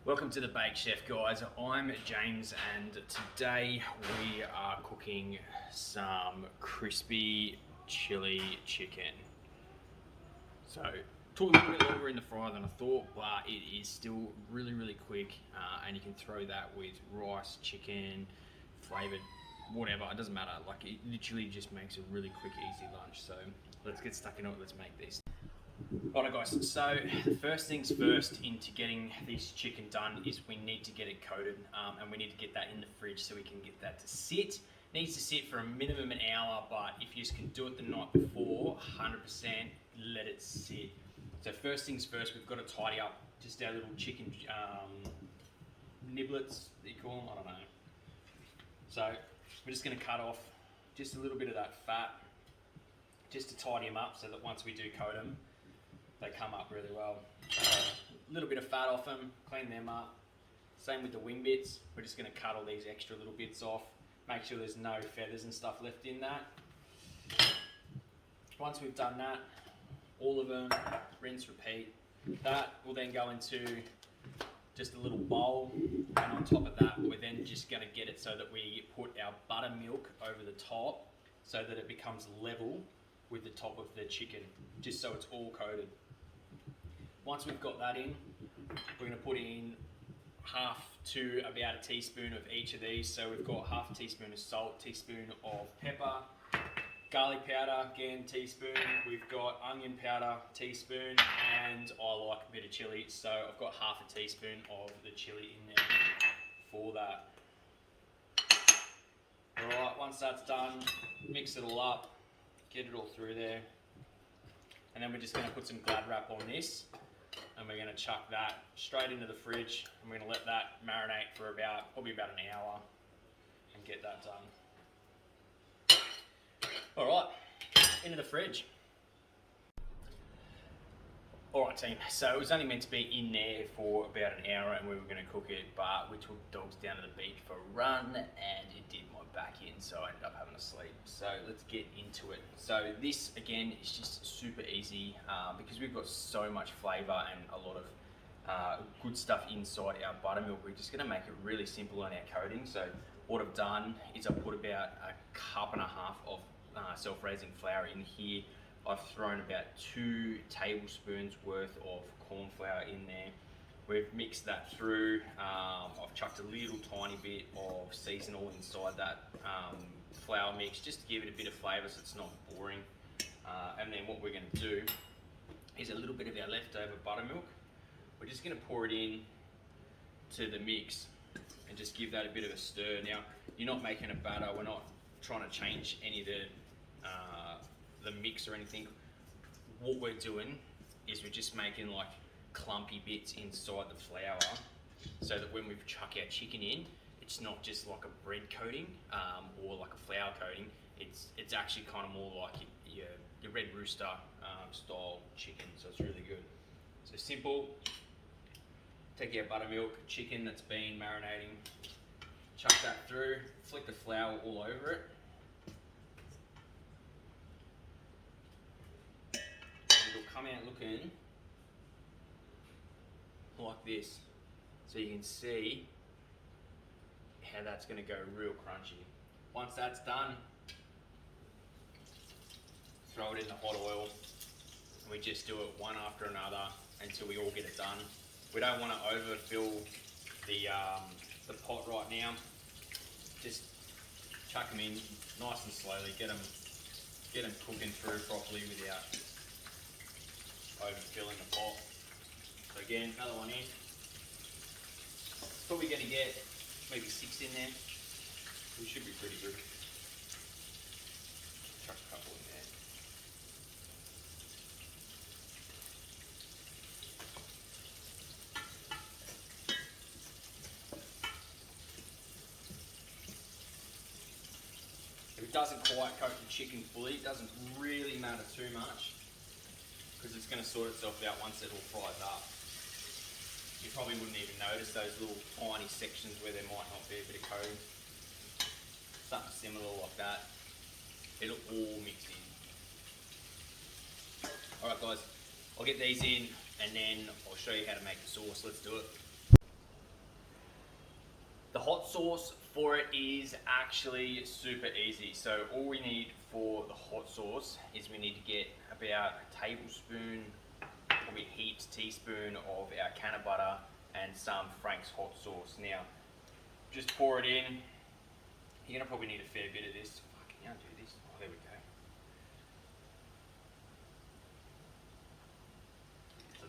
Welcome to the Bake Chef, guys. I'm James and today we are cooking some crispy chili chicken. So, took a little bit longer in the fryer than I thought, but it is still really quick, and you can throw that with rice, chicken, flavoured, whatever, it doesn't matter. Like, it literally just makes a really quick, easy lunch. So, let's get stuck into it, let's make these. Alright guys, so the first things first into getting this chicken done is we need to get it coated, and we need to get that in the fridge so we can get that to sit. It needs to sit for a minimum an hour, but if you can do it the night before, 100% let it sit. So first things first, we've got to tidy up just our little chicken niblets, that you call them, I don't know. So we're just going to cut off just a little bit of that fat, just to tidy them up so that once we do coat them, they come up really well. A little bit of fat off them, clean them up. Same with the wing bits. We're just going to cut all these extra little bits off. Make sure there's no feathers and stuff left in that. Once we've done that, all of them, rinse, repeat. That will then go into just a little bowl, and on top of that, we're then just going to get it so that we put our buttermilk over the top so that it becomes level with the top of the chicken, just so it's all coated. Once we've got that in, we're going to put in half to about a teaspoon of each of these. So we've got half a teaspoon of salt, teaspoon of pepper, garlic powder, again teaspoon. We've got onion powder, teaspoon, and I like a bit of chili, so I've got half a teaspoon of the chili in there for that. Alright, once that's done, mix it all up, get it all through there, and then we're just going to put some Glad wrap on this, and we're going to chuck that straight into the fridge, and we're going to let that marinate for probably about an hour and get that done. Alright, into the fridge. Alright team, so it was only meant to be in there for about an hour and we were going to cook it, but we took dogs down to the beach for a run and it did my back in, so I ended up having to sleep. So let's get into it. So this again is just super easy because we've got so much flavour and a lot of good stuff inside our buttermilk. We're just going to make it really simple on our coating. So what I've done is I've put about a cup and a half of self-raising flour in here. I've thrown about 2 tablespoons worth of corn flour in there. We've mixed that through. I've chucked a little tiny bit of seasonal inside that flour mix just to give it a bit of flavour so it's not boring. And then what we're going to do is a little bit of our leftover buttermilk. We're just going to pour it in to the mix and just give that a bit of a stir. Now, you're not making a batter. We're not trying to change any of the mix or anything. What we're doing is we're just making like clumpy bits inside the flour so that when we chuck our chicken in, it's not just like a bread coating or like a flour coating. It's actually kind of more like your Red Rooster style chicken, so it's really good. So simple. Take our buttermilk chicken that's been marinating, chuck that through, flick the flour all over it. It'll come out looking like this, so you can see how that's going to go real crunchy. Once that's done, throw it in the hot oil, and we just do it one after another until we all get it done. We don't want to overfill the pot right now. Just chuck them in nice and slowly, get them cooking through properly without overfilling the pot. So again, another one in. Probably going to get maybe 6 in there. We should be pretty good. Chuck a couple in there. If it doesn't quite coat the chicken fully, it doesn't really matter too much, because it's going to sort itself out once it all fries up. You probably wouldn't even notice those little tiny sections where there might not be a bit of coating. Something similar like that. It'll all mix in. Alright guys, I'll get these in and then I'll show you how to make the sauce. Let's do it. hot sauce for it is actually super easy. So all we need for the hot sauce is we need to get about a tablespoon, probably heaped teaspoon of our can of butter and some Frank's hot sauce. Now, just pour it in. You're gonna probably need a fair bit of this. Fucking hell, do this. Oh, there we go. So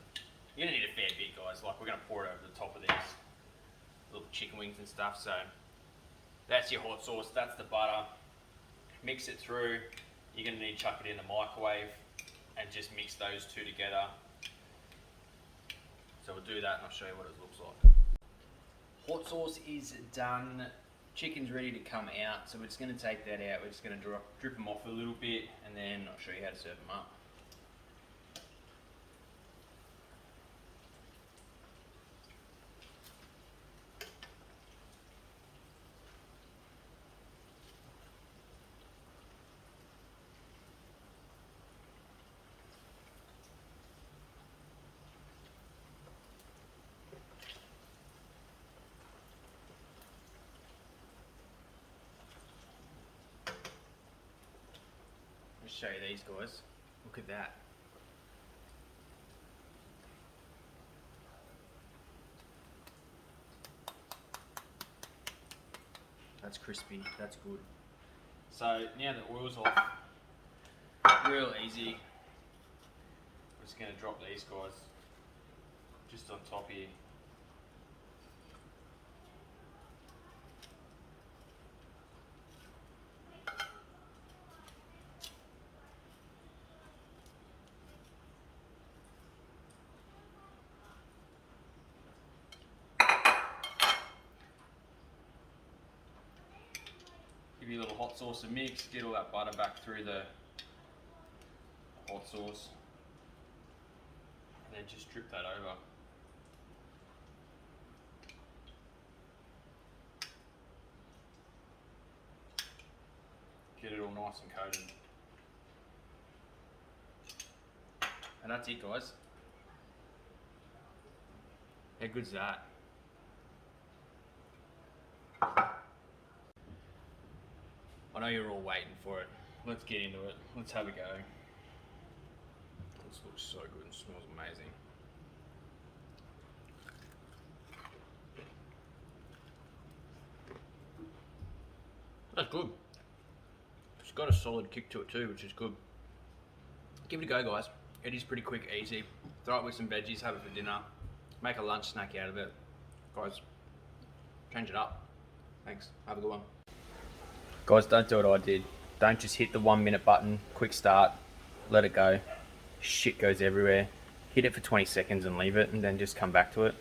you're gonna need a fair bit, guys. Like, we're gonna pour it over the top of these little chicken wings and stuff. So that's your hot sauce. That's the butter. Mix it through. You're gonna need to chuck it in the microwave and just mix those two together. So we'll do that and I'll show you what it looks like. Hot sauce is done. Chicken's ready to come out, so we're just going to take that out. We're just going to drip them off a little bit and then I'll show you how to serve them up. Show you these guys. Look at that. That's crispy. That's good. So now the oil's off, real easy. I'm just going to drop these guys just on top here. Give you a little hot sauce to mix, get all that butter back through the hot sauce, and then just drip that over. Get it all nice and coated. And that's it, guys. How good's that? I know you're all waiting for it. Let's get into it. Let's have a go. This looks so good and smells amazing. That's good. It's got a solid kick to it too, which is good. Give it a go, guys. It is pretty quick, easy. Throw it with some veggies, have it for dinner. Make a lunch snack out of it. Guys, change it up. Thanks. Have a good one. Guys, don't do what I did. Don't just hit the 1 minute button, quick start, let it go. Shit goes everywhere. Hit it for 20 seconds and leave it, and then just come back to it.